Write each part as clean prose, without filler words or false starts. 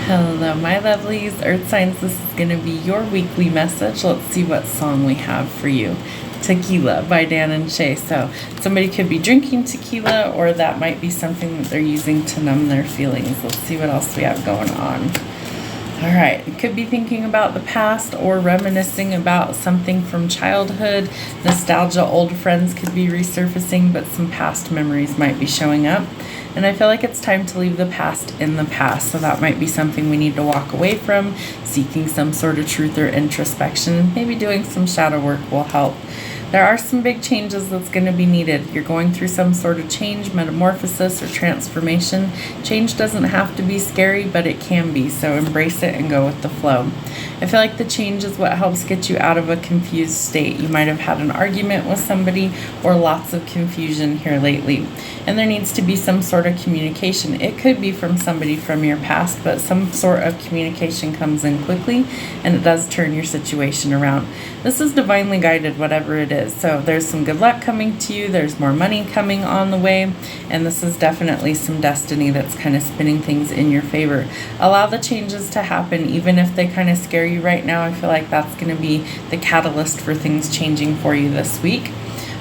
Hello, my lovelies, earth signs. This is going to be your weekly message. Let's see what song we have for you. Tequila by Dan and Shay. So somebody could be drinking tequila, or that might be something that they're using to numb their feelings. Let's see what else we have going on. All right, it could be thinking about the past or reminiscing about something from childhood. Nostalgia, old friends could be resurfacing, but some past memories might be showing up. And I feel like it's time to leave the past in the past. So that might be something we need to walk away from, seeking some sort of truth or introspection. Maybe doing some shadow work will help. There are some big changes that's going to be needed. You're going through some sort of change, metamorphosis, or transformation. Change doesn't have to be scary, but it can be. So embrace it and go with the flow. I feel like the change is what helps get you out of a confused state. You might have had an argument with somebody or lots of confusion here lately. And there needs to be some sort of communication. It could be from somebody from your past, but some sort of communication comes in quickly and it does turn your situation around. This is divinely guided, whatever it is. So there's some good luck coming to you. There's more money coming on the way. And this is definitely some destiny that's kind of spinning things in your favor. Allow the changes to happen, even if they kind of scare you right now. I feel like that's going to be the catalyst for things changing for you this week.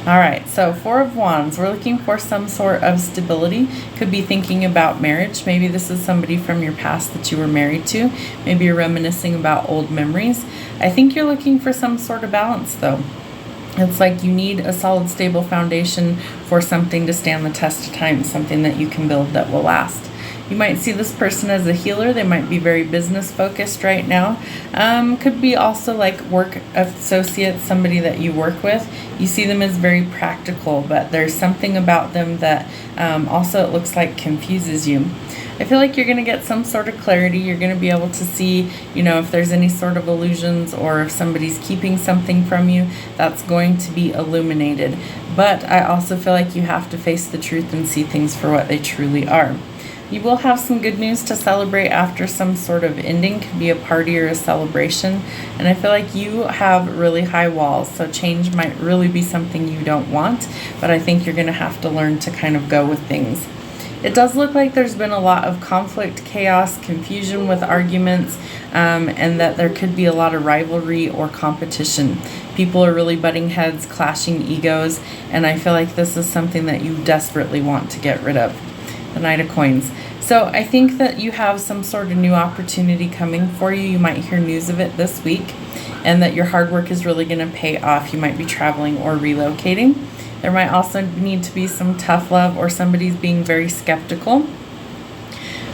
All right, so Four of Wands, we're looking for some sort of stability. Could be thinking about marriage. Maybe this is somebody from your past that you were married to. Maybe you're reminiscing about old memories. I think you're looking for some sort of balance, though. It's like you need a solid, stable foundation for something to stand the test of time, something that you can build that will last. You might see this person as a healer. They might be very business focused right now. Could be also like work associates, somebody that you work with. You see them as very practical, but there's something about them that also it looks like confuses you. I feel like you're going to get some sort of clarity. You're going to be able to see, if there's any sort of illusions or if somebody's keeping something from you, that's going to be illuminated. But I also feel like you have to face the truth and see things for what they truly are. You will have some good news to celebrate after some sort of ending. Could be a party or a celebration. And I feel like you have really high walls, so change might really be something you don't want, but I think you're going to have to learn to kind of go with things. It does look like there's been a lot of conflict, chaos, confusion with arguments, and that there could be a lot of rivalry or competition. People are really butting heads, clashing egos, and I feel like this is something that you desperately want to get rid of. The Knight of Coins. So I think that you have some sort of new opportunity coming for you. You might hear news of it this week, and that your hard work is really going to pay off. You might be traveling or relocating. There might also need to be some tough love, or somebody's being very skeptical.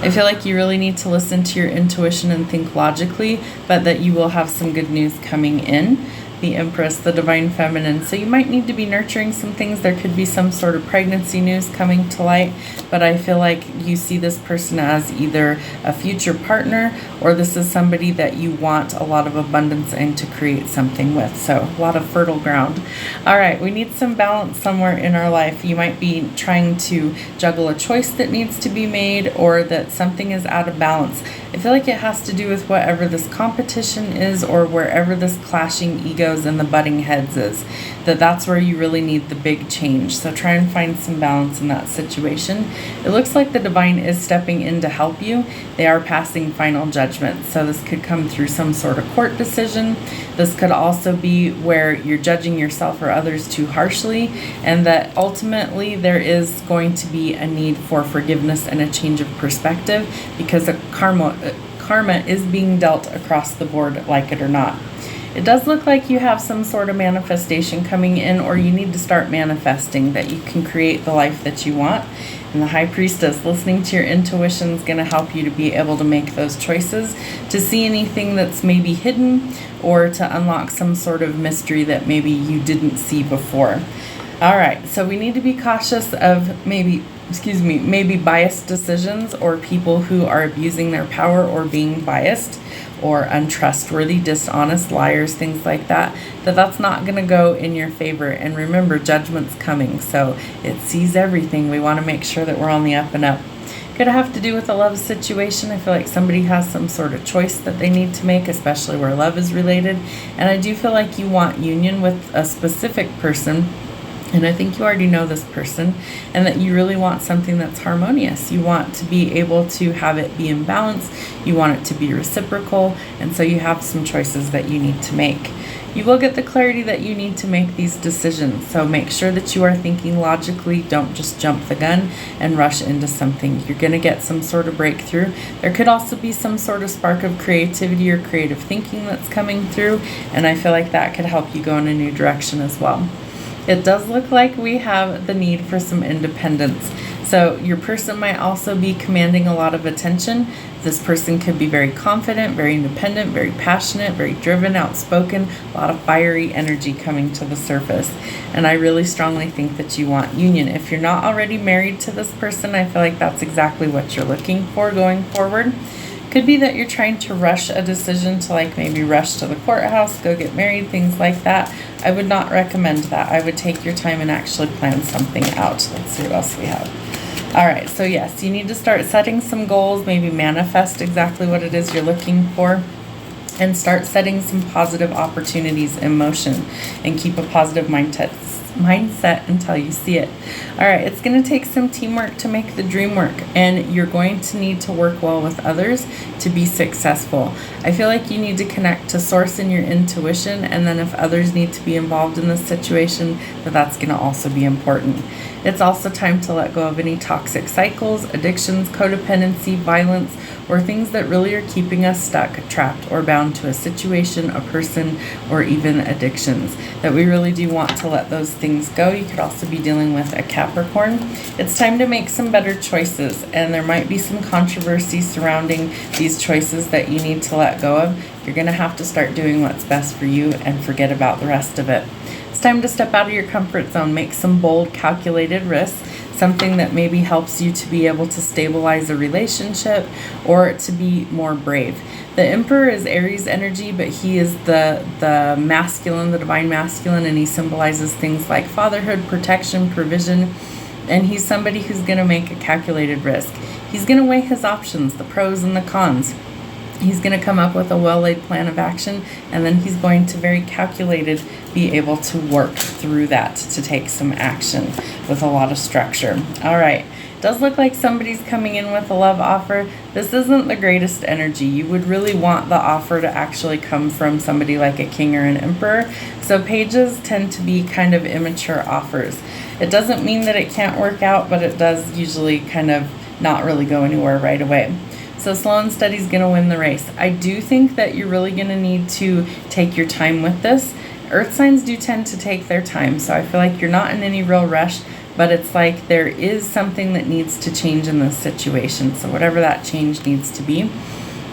I feel like you really need to listen to your intuition and think logically, but that you will have some good news coming in. The Empress, the Divine Feminine. So you might need to be nurturing some things. There could be some sort of pregnancy news coming to light, but I feel like you see this person as either a future partner, or this is somebody that you want a lot of abundance and to create something with. So a lot of fertile ground. All right, we need some balance somewhere in our life. You might be trying to juggle a choice that needs to be made, or that something is out of balance. I feel like it has to do with whatever this competition is, or wherever this clashing egos and the butting heads is, that's where you really need the big change. So try and find some balance in that situation. It looks like the divine is stepping in to help you. They are passing final judgment. So this could come through some sort of court decision. This could also be where you're judging yourself or others too harshly, and that ultimately there is going to be a need for forgiveness and a change of perspective, because karma is being dealt across the board, like it or not. It does look like you have some sort of manifestation coming in, or you need to start manifesting that you can create the life that you want. And the High Priestess, listening to your intuition is going to help you to be able to make those choices, to see anything that's maybe hidden, or to unlock some sort of mystery that maybe you didn't see before. All right, so we need to be cautious of maybe biased decisions, or people who are abusing their power or being biased or untrustworthy, dishonest, liars, things like that, that's not going to go in your favor. And remember, judgment's coming, so it sees everything. We want to make sure that we're on the up and up. Could have to do with a love situation. I feel like somebody has some sort of choice that they need to make, especially where love is related. And I do feel like you want union with a specific person. And I think you already know this person, and that you really want something that's harmonious. You want to be able to have it be in balance. You want it to be reciprocal. And so you have some choices that you need to make. You will get the clarity that you need to make these decisions. So make sure that you are thinking logically. Don't just jump the gun and rush into something. You're going to get some sort of breakthrough. There could also be some sort of spark of creativity or creative thinking that's coming through. And I feel like that could help you go in a new direction as well. It does look like we have the need for some independence. So your person might also be commanding a lot of attention. This person could be very confident, very independent, very passionate, very driven, outspoken, a lot of fiery energy coming to the surface. And I really strongly think that you want union. If you're not already married to this person, I feel like that's exactly what you're looking for going forward. Could be that you're trying to rush a decision to like maybe rush to the courthouse, go get married, things like that. I would not recommend that. I would take your time and actually plan something out. Let's see what else we have. All right, so yes, you need to start setting some goals, maybe manifest exactly what it is you're looking for, and start setting some positive opportunities in motion, and keep a positive mindset until you see it. All right, it's going to take some teamwork to make the dream work, and you're going to need to work well with others to be successful. I feel like you need to connect to source in your intuition, and then if others need to be involved in this situation, that's going to also be important. It's also time to let go of any toxic cycles, addictions, codependency, violence, or things that really are keeping us stuck, trapped, or bound to a situation, a person, or even addictions. That we really do want to let those things go. You could also be dealing with a Capricorn. It's time to make some better choices, and there might be some controversy surrounding these choices that you need to let go of. You're going to have to start doing what's best for you and forget about the rest of it. It's time to step out of your comfort zone, make some bold, calculated risks, something that maybe helps you to be able to stabilize a relationship or to be more brave. The Emperor is Aries energy, but he is the masculine, the divine masculine, and he symbolizes things like fatherhood, protection, provision, and he's somebody who's going to make a calculated risk. He's going to weigh his options, the pros and the cons. He's going to come up with a well-laid plan of action, and then he's going to very calculated be able to work through that to take some action with a lot of structure. All right. Does look like somebody's coming in with a love offer. This isn't the greatest energy. You would really want the offer to actually come from somebody like a king or an emperor. So pages tend to be kind of immature offers. It doesn't mean that it can't work out, but it does usually kind of not really go anywhere right away. So slow and steady is going to win the race. I do think that you're really going to need to take your time with this. Earth signs do tend to take their time, so I feel like you're not in any real rush, but it's like there is something that needs to change in this situation. So whatever that change needs to be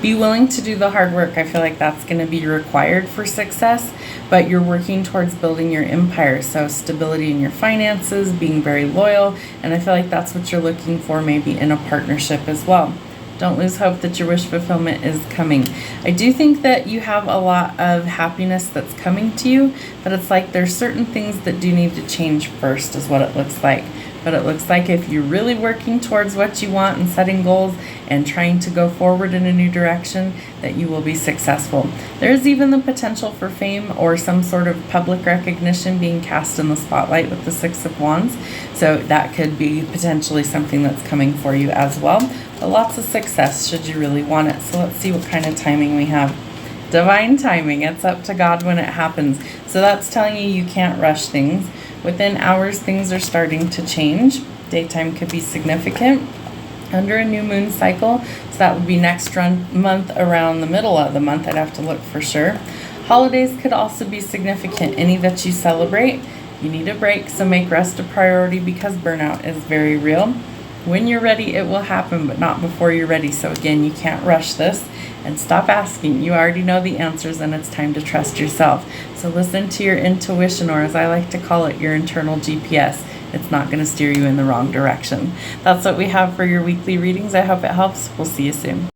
willing to do the hard work. I feel like that's going to be required for success, but you're working towards building your empire. So stability in your finances, being very loyal, and I feel like that's what you're looking for maybe in a partnership as well. Don't lose hope that your wish fulfillment is coming. I do think that you have a lot of happiness that's coming to you, but it's like there's certain things that do need to change first is what it looks like. But it looks like if you're really working towards what you want and setting goals and trying to go forward in a new direction, that you will be successful. There's even the potential for fame or some sort of public recognition being cast in the spotlight with the Six of Wands. So that could be potentially something that's coming for you as well. But lots of success should you really want it. So let's see what kind of timing we have. Divine timing. It's up to God when it happens. So that's telling you you can't rush things. Within hours, things are starting to change. Daytime could be significant. Under a new moon cycle, so that would be next month around the middle of the month. I'd have to look for sure. Holidays could also be significant. Any that you celebrate, you need a break, so make rest a priority because burnout is very real. When you're ready, it will happen, but not before you're ready. So again, you can't rush this, and stop asking. You already know the answers, and it's time to trust yourself. So listen to your intuition, or as I like to call it, your internal GPS. It's not going to steer you in the wrong direction. That's what we have for your weekly readings. I hope it helps. We'll see you soon.